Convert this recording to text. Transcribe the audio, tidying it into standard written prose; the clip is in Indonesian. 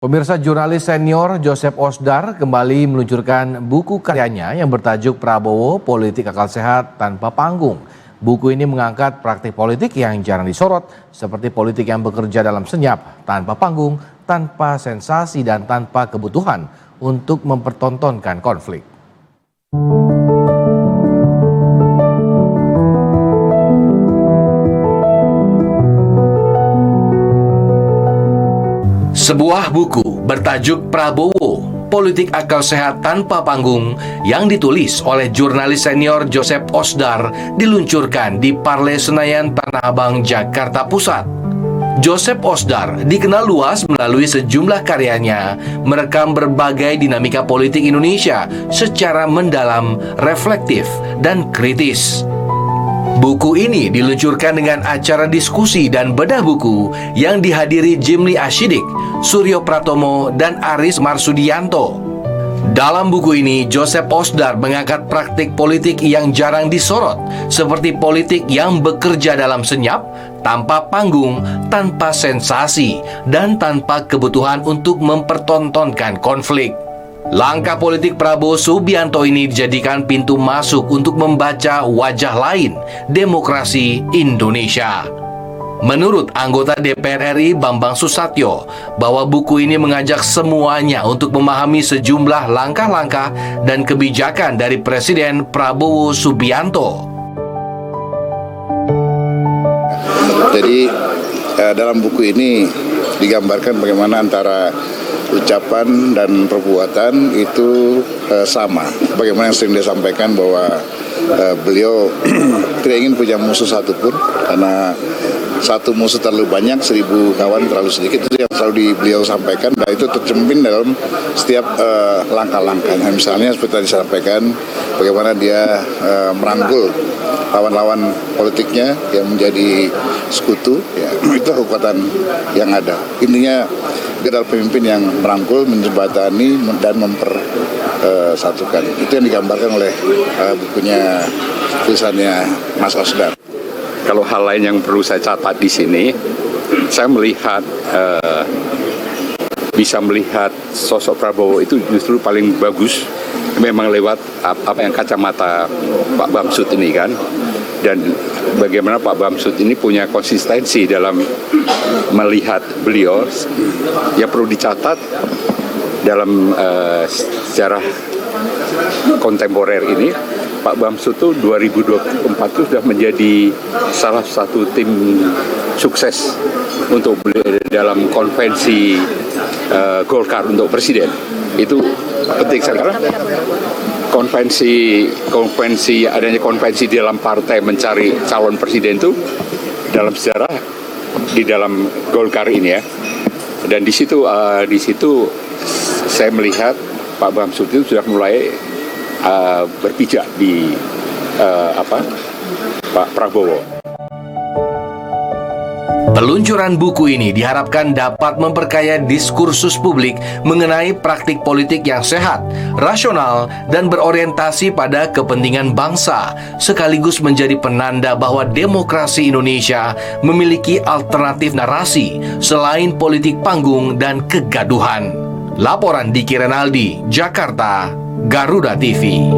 Pemirsa, jurnalis senior Joseph Osdar kembali meluncurkan buku karyanya yang bertajuk Prabowo, Politik Akal Sehat Tanpa Panggung. Buku ini mengangkat praktik politik yang jarang disorot, seperti politik yang bekerja dalam senyap, tanpa panggung, tanpa sensasi, dan tanpa kebutuhan untuk mempertontonkan konflik. Sebuah buku bertajuk Prabowo, Politik Akal Sehat Tanpa Panggung yang ditulis oleh jurnalis senior Joseph Osdar diluncurkan di Parle Senayan, Tanah Abang, Jakarta Pusat. Joseph Osdar dikenal luas melalui sejumlah karyanya merekam berbagai dinamika politik Indonesia secara mendalam, reflektif, dan kritis. Buku ini diluncurkan dengan acara diskusi dan bedah buku yang dihadiri Jimli Ashidik, Suryo Pratomo, dan Aris Marsudianto. Dalam buku ini, Joseph Osdar mengangkat praktik politik yang jarang disorot, seperti politik yang bekerja dalam senyap, tanpa panggung, tanpa sensasi, dan tanpa kebutuhan untuk mempertontonkan konflik. Langkah politik Prabowo Subianto ini dijadikan pintu masuk untuk membaca wajah lain demokrasi Indonesia. Menurut anggota DPR RI Bambang Susatyo, bahwa buku ini mengajak semuanya untuk memahami sejumlah langkah-langkah dan kebijakan dari Presiden Prabowo Subianto. Jadi dalam buku ini digambarkan bagaimana antara ucapan dan perbuatan itu sama. Bagaimana yang sering disampaikan bahwa beliau tidak ingin punya musuh satupun, karena satu musuh terlalu banyak, 1000 kawan terlalu sedikit. Itu yang selalu beliau sampaikan, dan itu tercermin dalam setiap langkah-langkahnya. Misalnya seperti tadi disampaikan, bagaimana dia merangkul lawan-lawan politiknya yang menjadi sekutu, ya, itu kekuatan yang ada. Intinya dia adalah pemimpin yang merangkul, menjembatani, dan mempersatukan. Itu yang digambarkan oleh bukunya, tulisannya Mas Osdar. Kalau hal lain yang perlu saya catat di sini, saya melihat bisa melihat sosok Prabowo itu justru paling bagus memang lewat apa yang kacamata Pak Bamsud ini kan, dan bagaimana Pak Bamsud ini punya konsistensi dalam melihat beliau. Ya perlu dicatat dalam sejarah kontemporer ini, Pak Bamsud itu 2024 itu sudah menjadi salah satu tim sukses untuk dalam konvensi Golkar untuk presiden. Itu penting sekali. Adanya konvensi dalam partai mencari calon presiden itu dalam sejarah di dalam Golkar ini ya. Dan di situ saya melihat Pak Bamsud itu sudah mulai berpijak di Pak Prabowo. Peluncuran buku ini diharapkan dapat memperkaya diskursus publik mengenai praktik politik yang sehat, rasional, dan berorientasi pada kepentingan bangsa, sekaligus menjadi penanda bahwa demokrasi Indonesia memiliki alternatif narasi selain politik panggung dan kegaduhan. Laporan Diki Renaldi, Jakarta, Garuda TV.